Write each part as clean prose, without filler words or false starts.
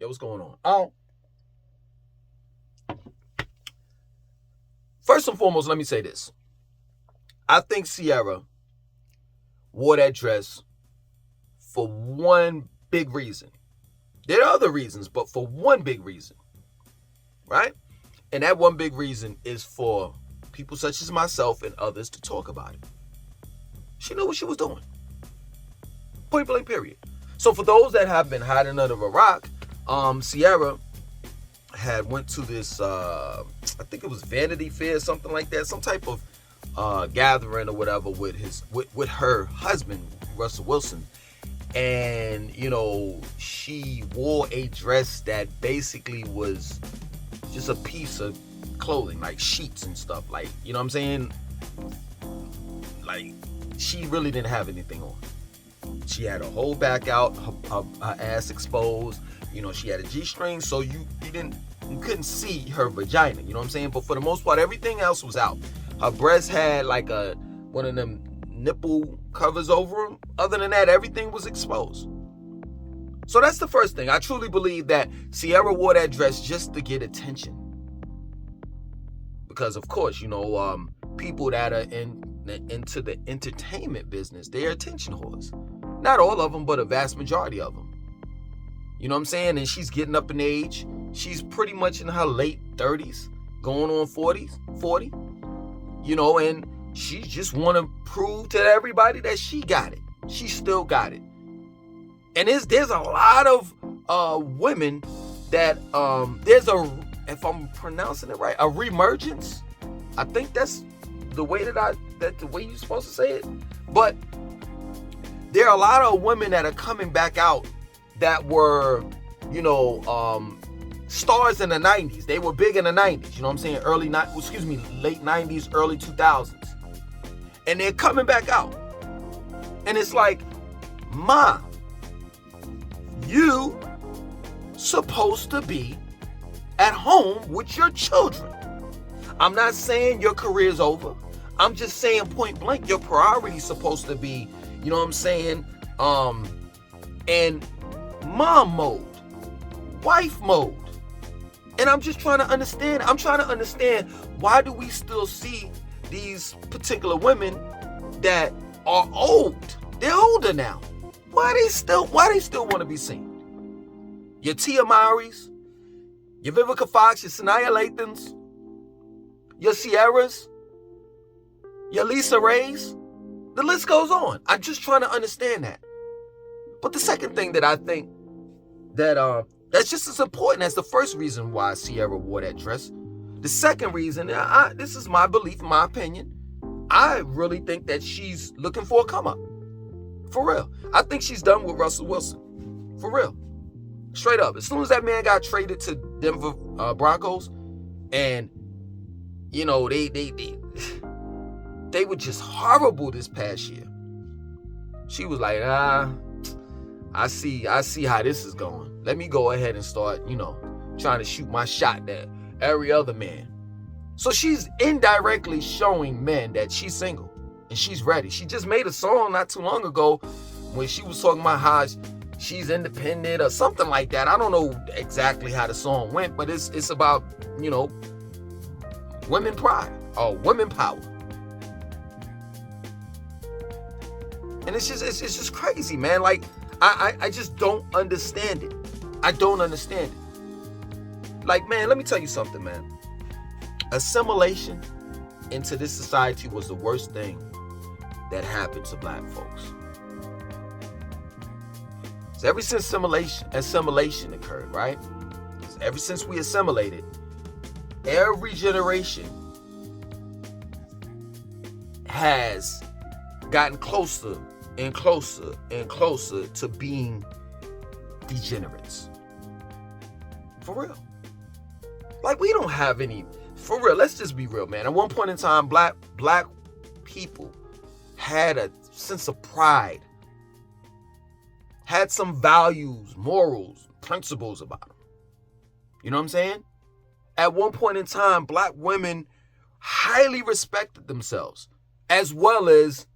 Yo, what's going on? First and foremost, let me say this. I think Ciara wore that dress for one big reason. There are other reasons, but for one big reason, right? And that one big reason is for people such as myself and others to talk about it. She knew what she was doing. Point blank, period. So for those that have been hiding under a rock, Ciara had went to this, I think it was Vanity Fair, something like that, some type of gathering or whatever with her husband, Russell Wilson. And, she wore a dress that basically was just a piece of clothing, like sheets and stuff. Like, you know what I'm saying? Like, she really didn't have anything on. She had her whole back out, her ass exposed. She had a G-string, so you couldn't see her vagina. You know what I'm saying? But for the most part, everything else was out. Her breast had like one of them nipple covers over them. Other than that, everything was exposed. So that's the first thing. I truly believe that Ciara wore that dress just to get attention. Because of course, people that are into the entertainment business, they're attention whores. Not all of them, but a vast majority of them. You know what I'm saying? And she's getting up in age. She's pretty much in her late 30s, going on 40. And she just want to prove to everybody that she got it. She still got it. And there's a lot of women that there's if I'm pronouncing it right, a reemergence. I think that's the way the way you're supposed to say it. But there are a lot of women that are coming back out that were, stars in the 90s. They were big in the 90s. You know what I'm saying? Late 90s, early 2000s. And they're coming back out. And it's like, Ma, you supposed to be at home with your children. I'm not saying your career's over. I'm just saying point blank, your priority's supposed to be, you know what I'm saying, in mom mode, wife mode. And I'm just trying to understand. I'm trying to understand, why do we still see these particular women that are old? They're older now. Why they still want to be seen? Your Tia Mowry's, your Vivica Fox, your Sanaya Lathams, your Ciaras, your Lisa Ray's. The list goes on. I'm just trying to understand that. But the second thing that I think that's just as important as the first reason why Ciara wore that dress. The second reason, this is my belief, my opinion, I really think that she's looking for a come up. For real. I think she's done with Russell Wilson. For real. Straight up. As soon as that man got traded to Denver Broncos, and they were just horrible this past year. She was like, I see how this is going. Let me go ahead and start, trying to shoot my shot at every other man. So she's indirectly showing men that she's single and she's ready. She just made a song not too long ago when she was talking about how she's independent or something like that. I don't know exactly how the song went, but it's about, women pride or women power. And it's just crazy, man. Like, I just don't understand it. I don't understand it. Like, man, let me tell you something, man. Assimilation into this society was the worst thing that happened to black folks. So ever since assimilation occurred, right? So ever since we assimilated, every generation has gotten closer and closer and closer to being degenerates. For real. Like, we don't have any, for real, let's just be real, man. At one point in time, black people had a sense of pride, had some values, morals, principles about them. You know what I'm saying? At one point in time, black women highly respected themselves, as well as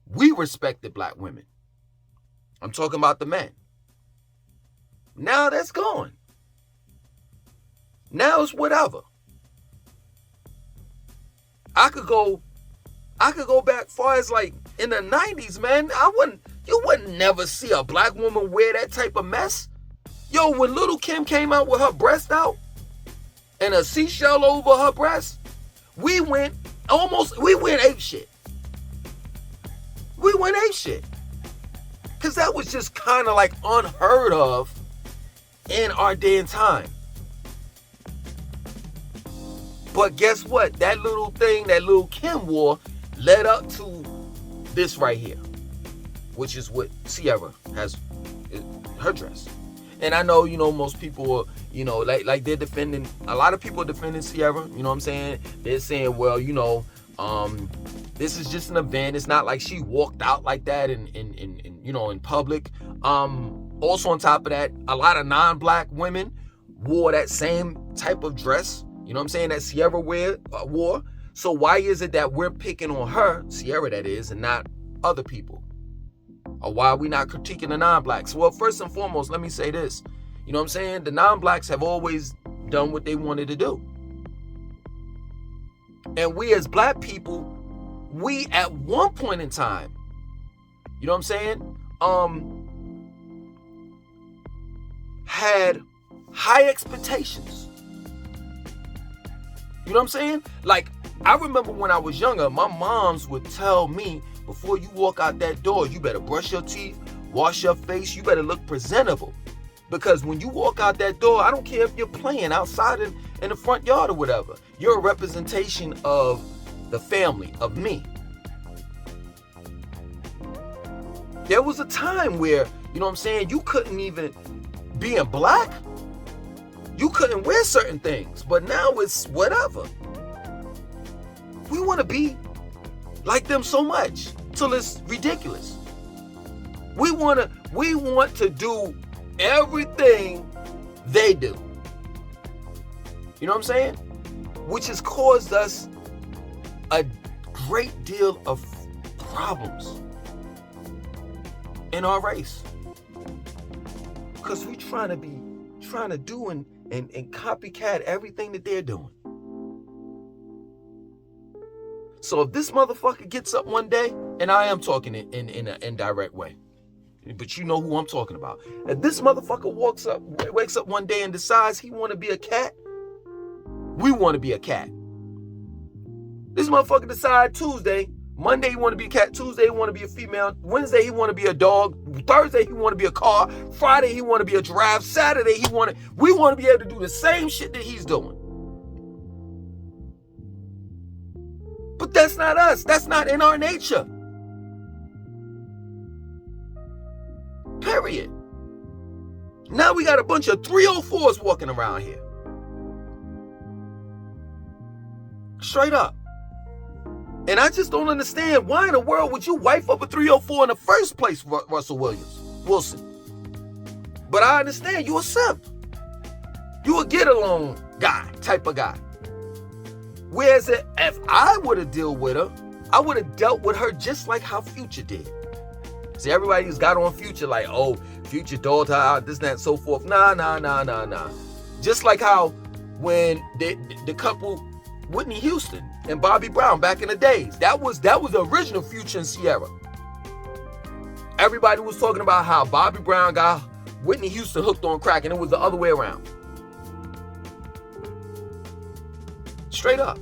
we respected black women. I'm talking about the men. Now that's gone. Now it's whatever. I could go back far as like in the 90s, man. You would never see a black woman wear that type of mess. Yo, when Little Kim came out with her breast out and a seashell over her breast, we went ape shit. We went ape shit. Because that was just kind of like unheard of in our day and time. But guess what? That little thing that Lil Kim wore led up to this right here, which is what Ciara has, her dress. And I know, most people are, like they're defending, a lot of people are defending Ciara, you know what I'm saying? They're saying, well, this is just an event. It's not like she walked out like that in public. Also on top of that, a lot of non-black women wore that same type of dress, you know what I'm saying, that Ciara wore. So why is it that we're picking on her, Ciara that is, and not other people? Or why are we not critiquing the non-blacks? Well, first and foremost, let me say this. You know what I'm saying? The non-blacks have always done what they wanted to do. And we as black people, we at one point in time, you know what I'm saying? Had high expectations. You know what I'm saying? Like, I remember when I was younger, my moms would tell me, before you walk out that door, you better brush your teeth, wash your face, you better look presentable. Because when you walk out that door, I don't care if you're playing outside in the front yard or whatever, you're a representation of the family, of me. There was a time where, you know what I'm saying, you couldn't even, being black, you couldn't wear certain things. But now it's whatever. We want to be like them so much till it's ridiculous. We want to do everything they do. You know what I'm saying? Which has caused us a great deal of problems in our race. Because we trying to do and copycat everything that they're doing. So if this motherfucker gets up one day, and I am talking in an indirect way, but you know who I'm talking about. If this motherfucker wakes up one day and decides he want to be a cat, we want to be a cat. This motherfucker decide Tuesday, Monday he want to be a cat, Tuesday he want to be a female, Wednesday he want to be a dog, Thursday he want to be a car, Friday he want to be a giraffe, Saturday we want to be able to do the same shit that he's doing. But that's not us. That's not in our nature. Period. Now we got a bunch of 304s walking around here. Straight up. And I just don't understand, why in the world would you wife up a 304 in the first place, Russell Wilson? But I understand, you a simp. You a get-along guy, type of guy. Whereas if I would have dealt with her, I would have dealt with her just like how Future did. See, everybody's got on Future like, oh, Future dolled her out, this, that, and so forth. Nah. Just like how when the couple Whitney Houston and Bobby Brown back in the days, that was the original Future and Ciara. Everybody was talking about how Bobby Brown got Whitney Houston hooked on crack, and it was the other way around. Straight up.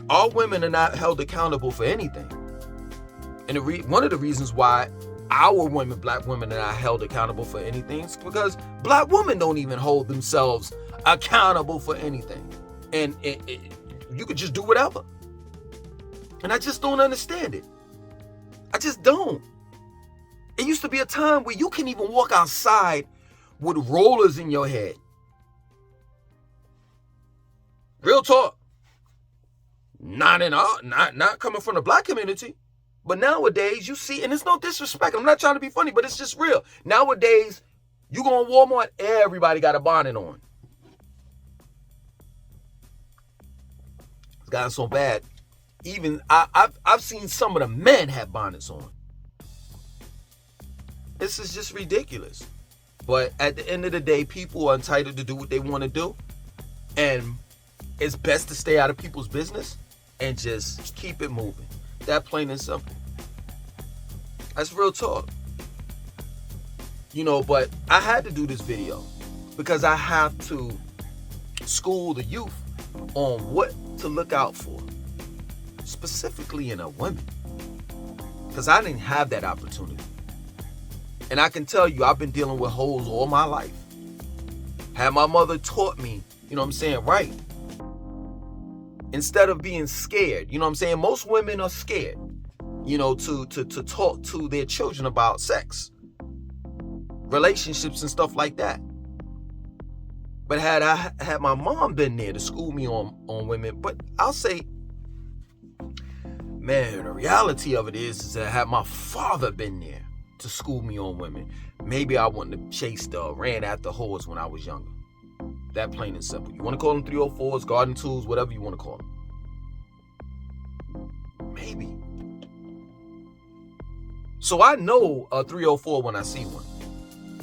All women are not held accountable for anything. And one of the reasons why our women, black women, are not held accountable for anything is because black women don't even hold themselves accountable for anything. And you could just do whatever. And I just don't understand it. I just don't. It used to be a time where you couldn't even walk outside with rollers in your head. Real talk. Not coming from the black community. But nowadays, you see, and it's no disrespect. I'm not trying to be funny, but it's just real. Nowadays, you go in Walmart, everybody got a bonnet on. It's gotten so bad. Even I've seen some of the men have bonnets on. This is just ridiculous. But at the end of the day, people are entitled to do what they want to do. And it's best to stay out of people's business and just keep it moving. That plain and simple. That's real talk. But I had to do this video because I have to school the youth on what to look out for, specifically in a woman, because I didn't have that opportunity. And I can tell you, I've been dealing with hoes all my life. Had my mother taught me, right, instead of being scared, most women are scared, to talk to their children about sex, relationships and stuff like that. But had my mom been there to school me on women, but I'll say, man, the reality of it is that had my father been there to school me on women, maybe I wouldn't have chased or ran after whores when I was younger. That plain and simple. You want to call them 304s, garden tools, whatever you want to call them. Maybe. So I know a 304 when I see one.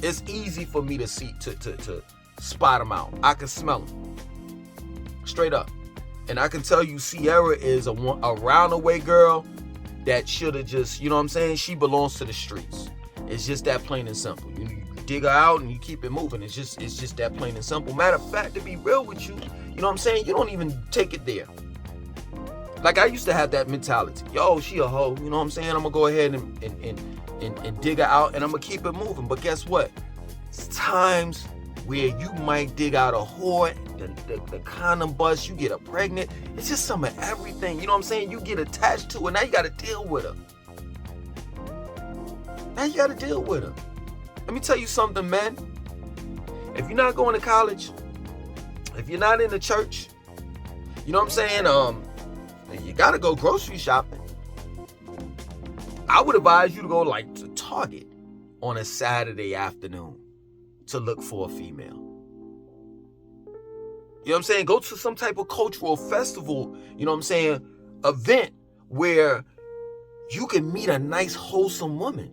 It's easy for me to see, to spot them out. I can smell them. Straight up. And I can tell you, Ciara is a roundaway girl that should have just, she belongs to the streets. It's just that plain and simple. You dig her out and you keep it moving. It's just that plain and simple. Matter of fact, to be real with you, you don't even take it there. Like I used to have that mentality. Yo, she a hoe. I'm gonna go ahead and dig her out and I'm gonna keep it moving. But guess what? It's times where you might dig out a whore, the condom bust, you get her pregnant. It's just some of everything. You get attached to her. Now you gotta deal with her. Let me tell you something, man. If you're not going to college, if you're not in the church, you gotta go grocery shopping. I would advise you to go to Target on a Saturday afternoon to look for a female. Go to some type of cultural festival, event where you can meet a nice, wholesome woman.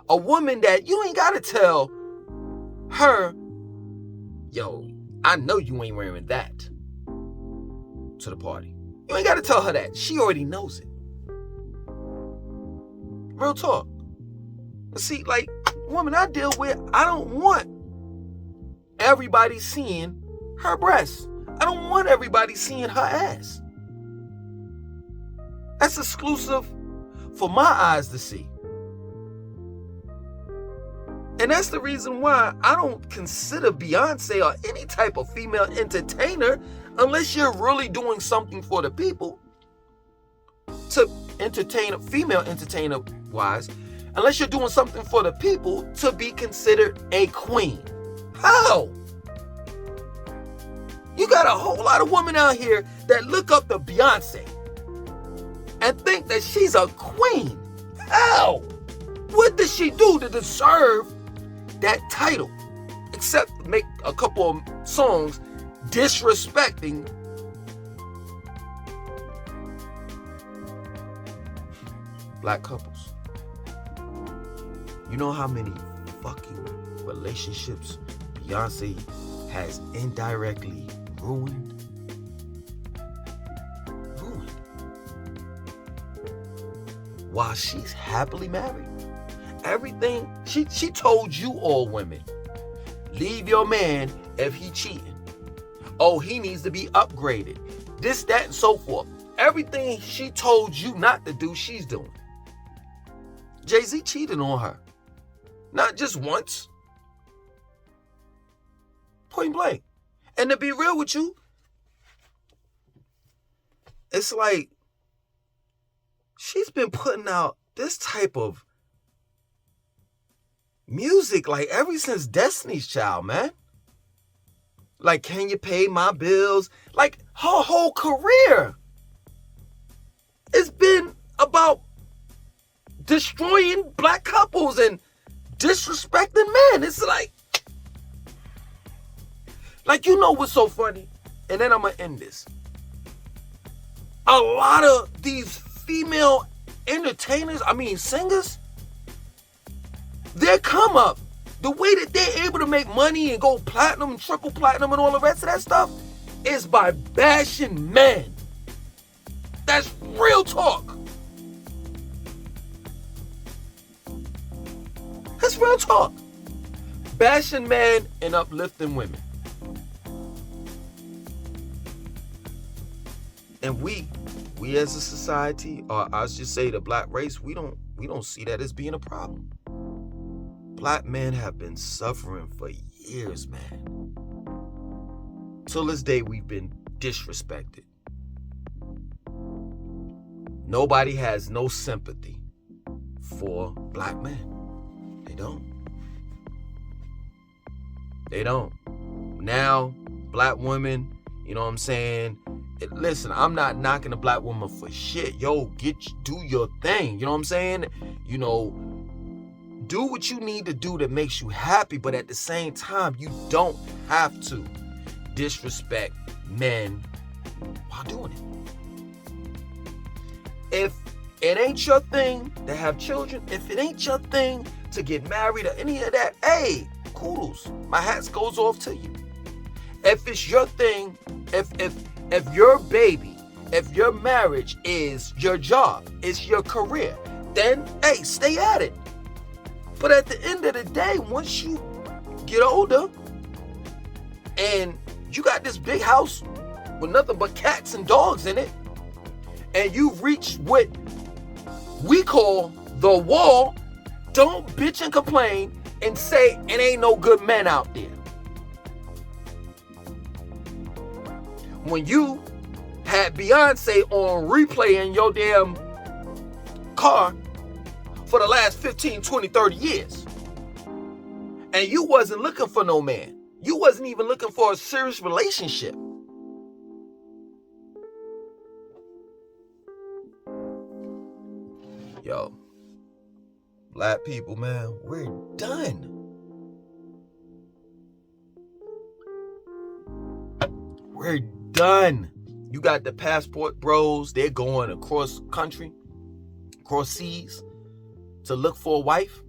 A woman that you ain't gotta tell her, yo, I know you ain't wearing that to the party. You ain't gotta tell her that. She already knows it. Real talk. See, woman I deal with, I don't want everybody seeing her breasts. I don't want everybody seeing her ass. That's exclusive for my eyes to see. And that's the reason why I don't consider Beyonce or any type of female entertainer unless you're really doing something for the people to entertain, female entertainer wise, unless you're doing something for the people to be considered a queen. How? You got a whole lot of women out here that look up to Beyonce and think that she's a queen. How? What does she do to deserve that title? Except make a couple of songs disrespecting black couples. You know how many fucking relationships Beyonce has indirectly ruined? While she's happily married. Everything, she told you all women, leave your man if he cheating. Oh, he needs to be upgraded. This, that, and so forth. Everything she told you not to do, she's doing. Jay-Z cheated on her. Not just once. Point blank. And to be real with you, it's like she's been putting out this type of music ever since Destiny's Child, man. Can you pay my bills? Her whole career, it's been about destroying black couples and disrespecting men. It's what's so funny? And then I'm gonna end this. A lot of these female entertainers, singers, Their come up, the way that they're able to make money and go platinum and triple platinum and all the rest of that stuff is by bashing men. That's real talk. That's real talk. Bashing men and uplifting women. And we as a society, or I should say the black race, we don't see that as being a problem. Black men have been suffering for years, man. Till this day, we've been disrespected. Nobody has no sympathy for black men. They don't. They don't. Now, black women, you know what I'm saying? Listen, I'm not knocking a black woman for shit. Yo, do your thing. You know what I'm saying? You know, do what you need to do that makes you happy, but at the same time, you don't have to disrespect men while doing it. If it ain't your thing to have children, if it ain't your thing to get married or any of that, hey, kudos. My hat goes off to you. If it's your thing, if your baby, if your marriage is your job, it's your career, then hey, stay at it. But at the end of the day, once you get older and you got this big house with nothing but cats and dogs in it, and you've reached what we call the wall, don't bitch and complain and say it ain't no good men out there. When you had Beyonce on replay in your damn car for the last 15, 20, 30 years, and you wasn't looking for no man, you wasn't even looking for a serious relationship, yo, black people, man, we're done. We're done. You got the passport bros, they're going across country, across seas to look for a wife.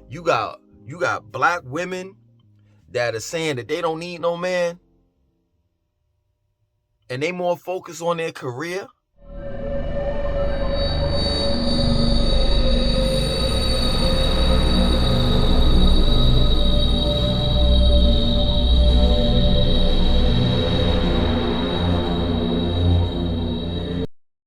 You got black women that are saying that they don't need no man, and they more focused on their career